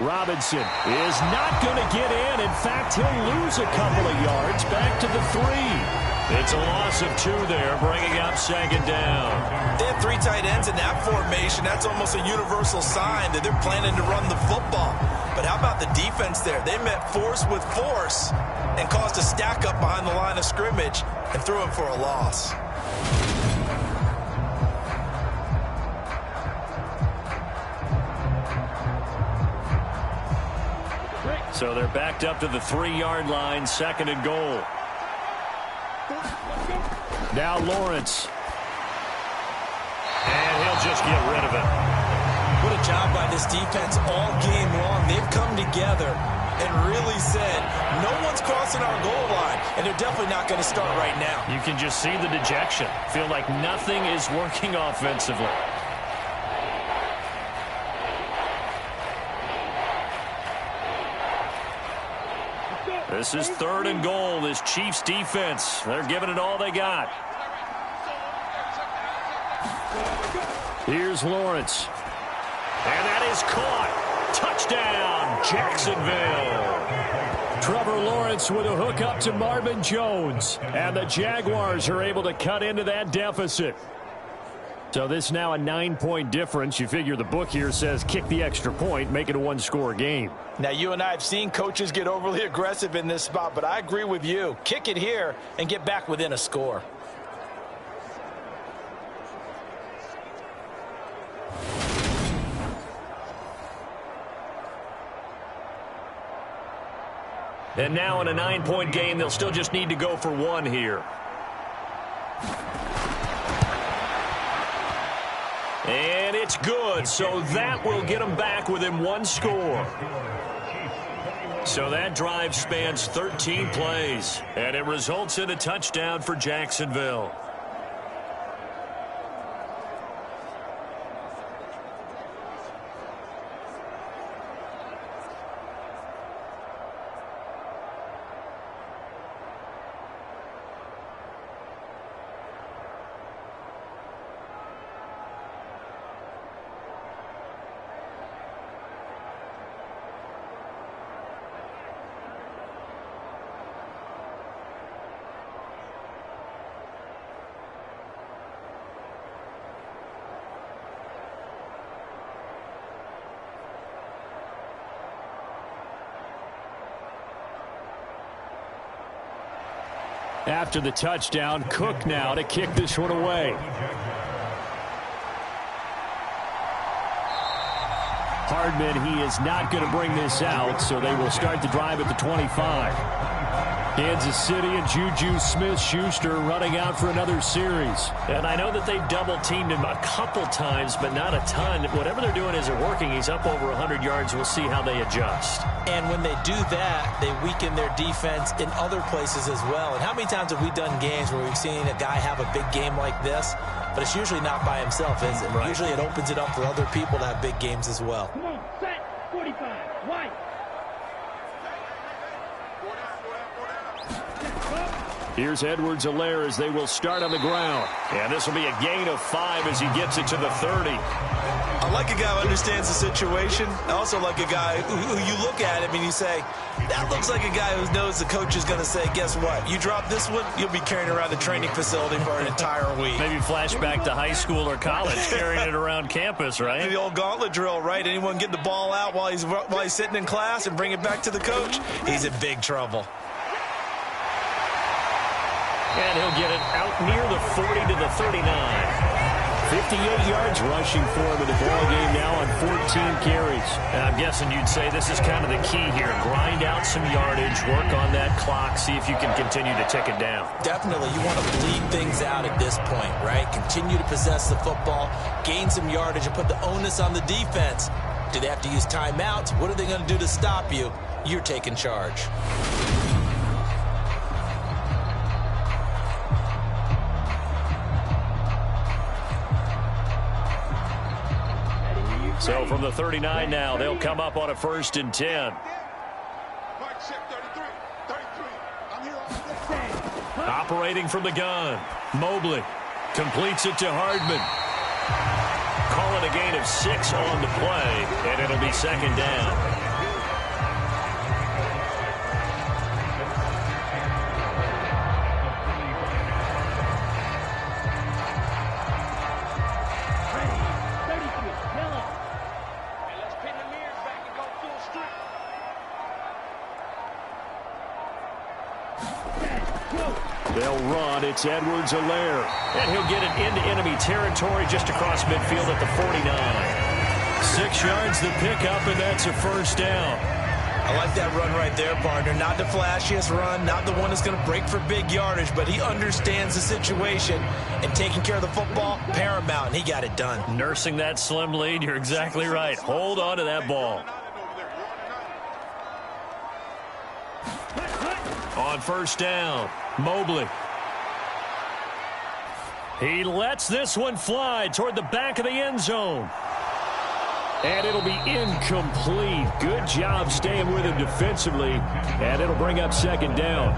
Robinson is not going to get in. In fact, he'll lose a couple of yards back to the 3. It's a loss of 2 there, bringing up 2nd down. They have 3 tight ends in that formation. That's almost a universal sign that they're planning to run the football. But how about the defense there? They met force with force and caused a stack up behind the line of scrimmage and threw him for a loss. So they're backed up to the 3-yard line, 2nd and goal. Now Lawrence. And he'll just get rid of it. What a job by this defense all game long. They've come together and really said, no one's crossing our goal line, and they're definitely not going to start right now. You can just see the dejection. Feel like nothing is working offensively. This is 3rd and goal. This Chiefs defense, they're giving it all they got. Here's Lawrence. And that is caught. Touchdown, Jacksonville. Trevor Lawrence with a hook up to Marvin Jones. And the Jaguars are able to cut into that deficit. So this now a 9-point difference. You figure the book here says kick the extra point, make it a 1-score game. Now, you and I have seen coaches get overly aggressive in this spot, but I agree with you. Kick it here and get back within a score. And now in a 9-point game, they'll still just need to go for 1 here. And it's good, so that will get them back within 1 score. So that drive spans 13 plays, and it results in a touchdown for Jacksonville. After the touchdown, Cook now to kick this one away. Hardman, he is not going to bring this out, so they will start the drive at the 25. Kansas City and Juju Smith-Schuster running out for another series. And I know that they've double-teamed him a couple times, but not a ton. Whatever they're doing isn't working. He's up over 100 yards. We'll see how they adjust. And when they do that, they weaken their defense in other places as well. And how many times have we done games where we've seen a guy have a big game like this, but it's usually not by himself, is it? Right. Usually it opens it up for other people to have big games as well. Come on, set, 45, white. Here's Edwards-Helaire as they will start on the ground. And this will be a gain of 5 as he gets it to the 30. I like a guy who understands the situation. I also like a guy who you look at him and you say, that looks like a guy who knows the coach is going to say, guess what? You drop this one, you'll be carrying around the training facility for an entire week. Maybe flashback to high school or college, carrying it around campus, right? The old gauntlet drill, right? Anyone get the ball out while he's sitting in class and bring it back to the coach? He's in big trouble. And he'll get it out near the 40 to the 39. 58 yards rushing for him in the ball game now on 14 carries. And I'm guessing you'd say this is kind of the key here. Grind out some yardage, work on that clock, see if you can continue to tick it down. Definitely. You want to bleed things out at this point, right? Continue to possess the football, gain some yardage, and put the onus on the defense. Do they have to use timeouts? What are they going to do to stop you? You're taking charge. So from the 39 now, they'll come up on a 1st and 10. Operating from the gun, Mobley. Completes it to Hardman. Call it a gain of 6 on the play, and it'll be second down. They'll run. It's Edwards-Helaire. And he'll get it into enemy territory just across midfield at the 49. 6 yards the pickup, and that's a first down. I like that run right there, partner. Not the flashiest run, not the one that's going to break for big yardage, but he understands the situation, and taking care of the football, paramount, and he got it done. Nursing that slim lead, you're exactly right. Hold on to that ball. On first down, Mobley. He lets this one fly toward the back of the end zone. And it'll be incomplete. Good job staying with him defensively. And it'll bring up second down.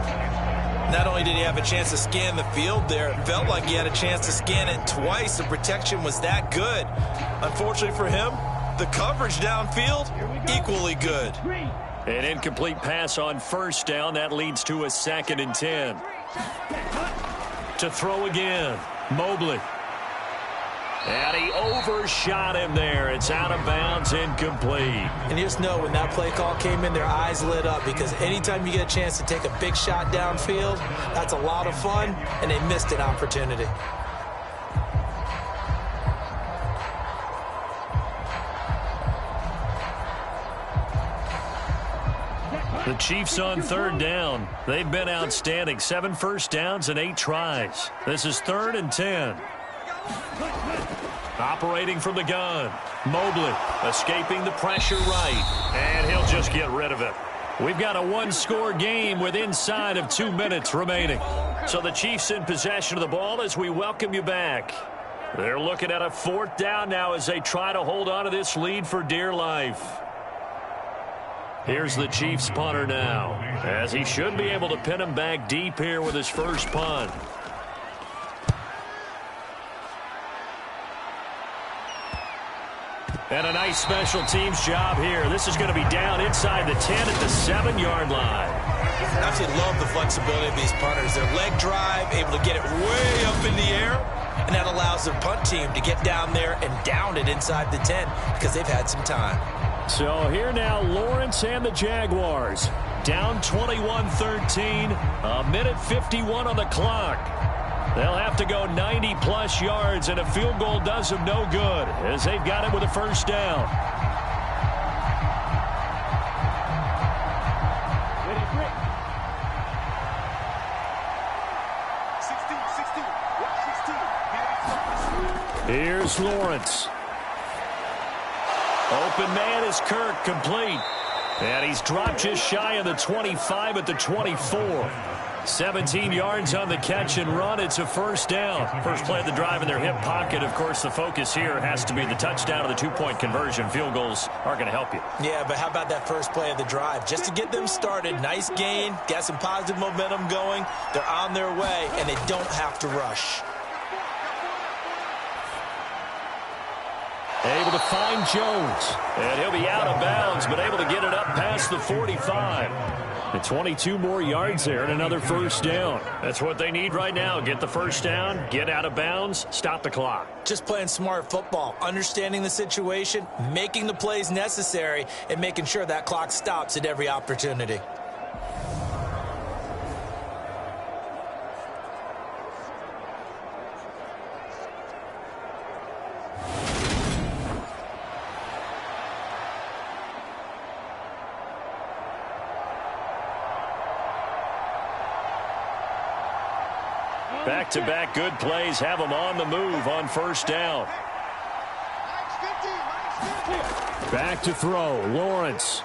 Not only did he have a chance to scan the field there, it felt like he had a chance to scan it twice. The protection was that good. Unfortunately for him, the coverage downfield, equally good. An incomplete pass on first down. That leads to a 2nd and 10. To throw again, Mobley. And he overshot him there. It's out of bounds, incomplete. And you just know when that play call came in, their eyes lit up, because anytime you get a chance to take a big shot downfield, that's a lot of fun, and they missed an opportunity. The Chiefs on third down. They've been outstanding. 7 first downs and 8 tries. This is 3rd and 10. Operating from the gun. Mobley escaping the pressure right. And he'll just get rid of it. We've got a 1-score game with inside of 2 minutes remaining. So the Chiefs in possession of the ball as we welcome you back. They're looking at a 4th down now as they try to hold on to this lead for dear life. Here's the Chiefs punter now, as he should be able to pin him back deep here with his first punt. And a nice special teams job here. This is going to be down inside the 10 at the 7-yard line. I absolutely love the flexibility of these punters. Their leg drive, able to get it way up in the air, and that allows their punt team to get down there and down it inside the 10 because they've had some time. So here now, Lawrence and the Jaguars. Down 21-13, a minute 51 on the clock. They'll have to go 90-plus yards, and a field goal does them no good as they've got it with a first down. Here's Lawrence. Open man is Kirk, complete. And he's dropped just shy of the 25 at the 24. 17 yards on the catch and run. It's a first down. First play of the drive in their hip pocket. Of course, the focus here has to be the touchdown of the 2-point conversion. Field goals are going to help you. Yeah, but how about that first play of the drive? Just to get them started, nice gain, got some positive momentum going. They're on their way, and they don't have to rush. Able to find Jones. And he'll be out of bounds, but able to get it up past the 45. And 22 more yards there and another first down. That's what they need right now. Get the first down, get out of bounds, stop the clock. Just playing smart football, understanding the situation, making the plays necessary, and making sure that clock stops at every opportunity. Back-to-back good plays have them on the move on first down. Back to throw, Lawrence.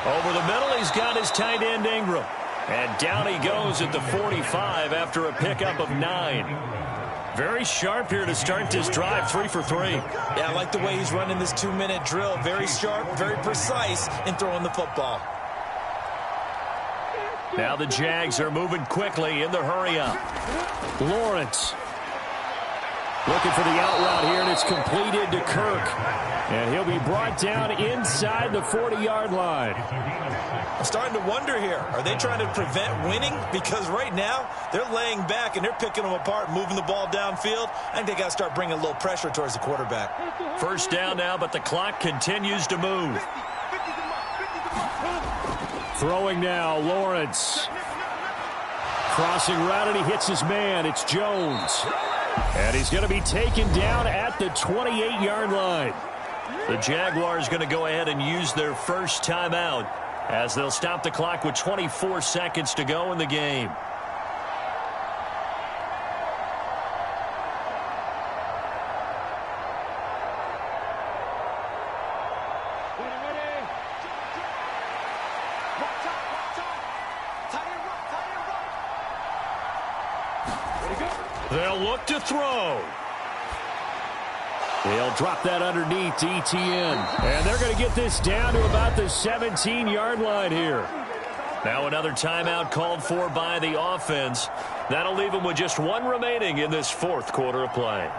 Over the middle, he's got his tight end Ingram. And down he goes at the 45 after a pickup of 9. Very sharp here to start this drive, 3 for 3. Yeah, I like the way he's running this 2-minute drill. Very sharp, very precise in throwing the football. Now the Jags are moving quickly in the hurry-up. Lawrence Looking for the out route here, and it's completed to Kirk. And he'll be brought down inside the 40-yard line. I'm starting to wonder here. Are they trying to prevent winning? Because right now, they're laying back and they're picking them apart, moving the ball downfield. I think they got to start bringing a little pressure towards the quarterback. First down now, but the clock continues to move. Throwing now, Lawrence. Crossing route, and he hits his man. It's Jones. And he's going to be taken down at the 28-yard line. The Jaguars going to go ahead and use their first timeout as they'll stop the clock with 24 seconds to go in the game. They'll look to throw. They'll drop that underneath to ETN. And they're going to get this down to about the 17-yard line here. Now another timeout called for by the offense. That'll leave them with just one remaining in this fourth quarter of play.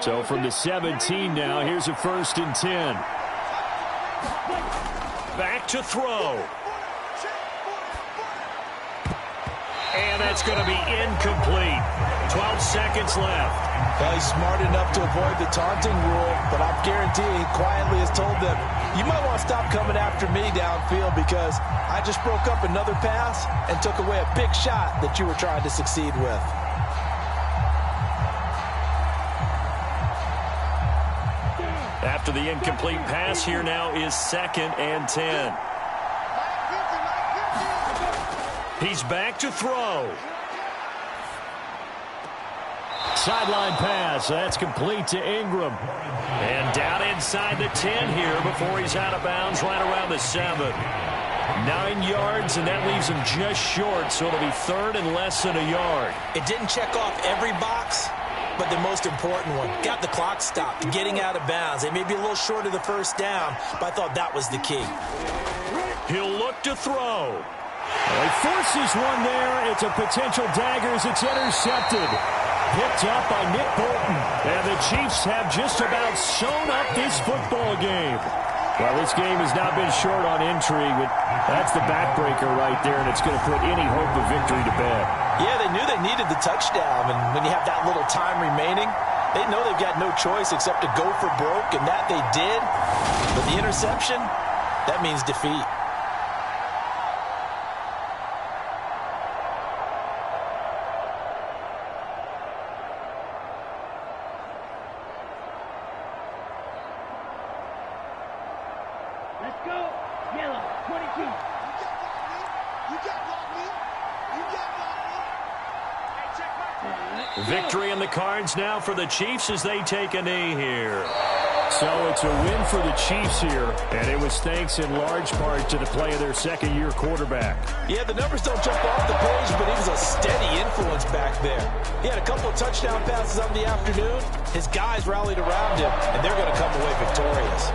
So from the 17 now, here's a 1st and 10. Back to throw. And that's going to be incomplete. 12 seconds left. Well, he's smart enough to avoid the taunting rule, but I'm guaranteeing he quietly has told them, you might want to stop coming after me downfield because I just broke up another pass and took away a big shot that you were trying to succeed with. After the incomplete pass, here now is 2nd and 10. He's back to throw. Sideline pass. That's complete to Ingram. And down inside the 10 here before he's out of bounds right around the 7. 9 yards, and that leaves him just short, so it'll be 3rd and less than a yard. It didn't check off every box, but the most important one, got the clock stopped, getting out of bounds. They may be a little short of the first down, but I thought that was the key. He'll look to throw. Well, he forces one there. It's a potential dagger as it's intercepted. Picked up by Nick Bolton. And the Chiefs have just about sewn up this football game. Well, this game has not been short on intrigue, but that's the backbreaker right there, and it's going to put any hope of victory to bed. Yeah, they knew they needed the touchdown, and when you have that little time remaining, they know they've got no choice except to go for broke, and that they did. But the interception, that means defeat. Let's go. Yellow, 22. Victory in the cards now for the Chiefs as they take a knee here. So it's a win for the Chiefs here, and it was thanks in large part to the play of their second-year quarterback. Yeah, the numbers don't jump off the page, but he was a steady influence back there. He had a couple of touchdown passes on the afternoon. His guys rallied around him, and they're going to come away victorious.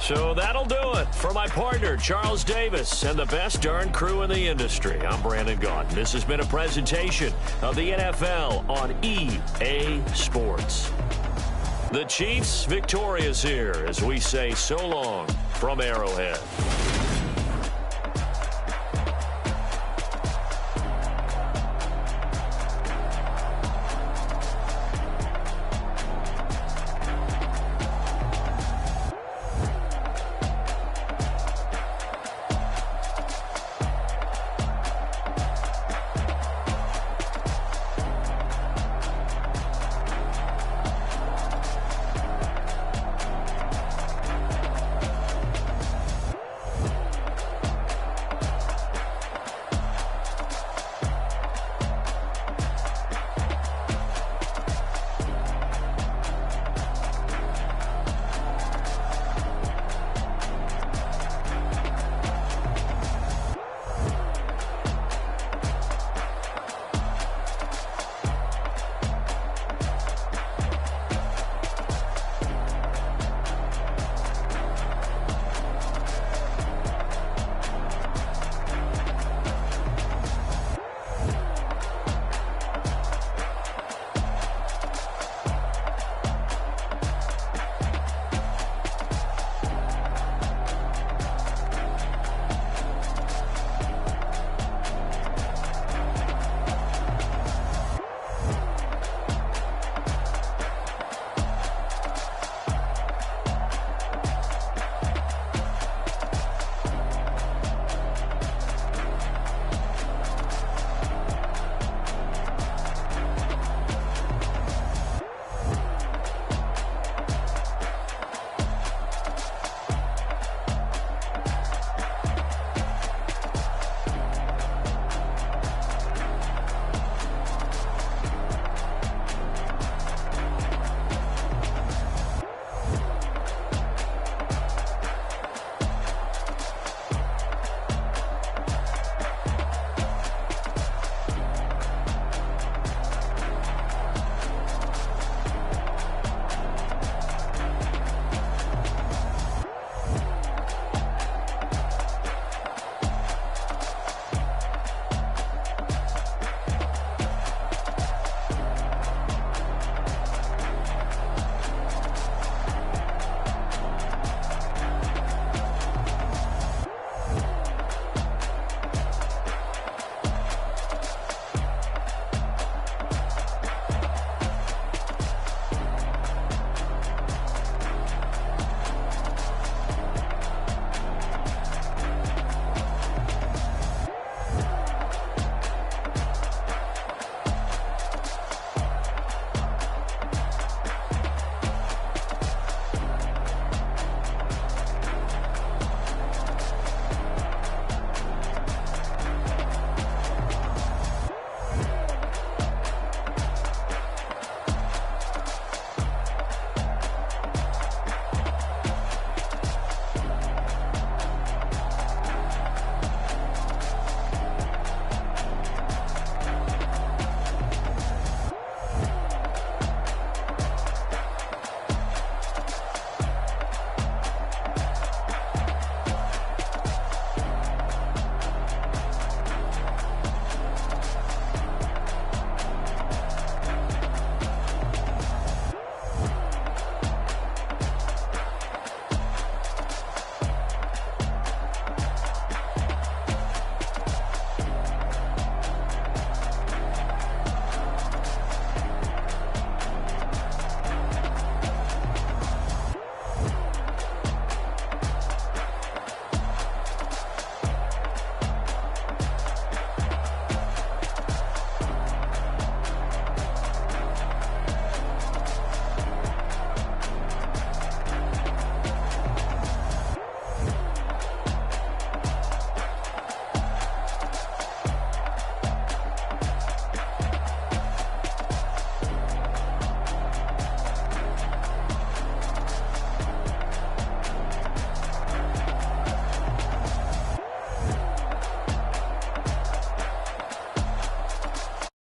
So that'll do it for my partner, Charles Davis, and the best darn crew in the industry. I'm Brandon Gaudin. This has been a presentation of the NFL on EA Sports. The Chiefs victorious here as we say so long from Arrowhead.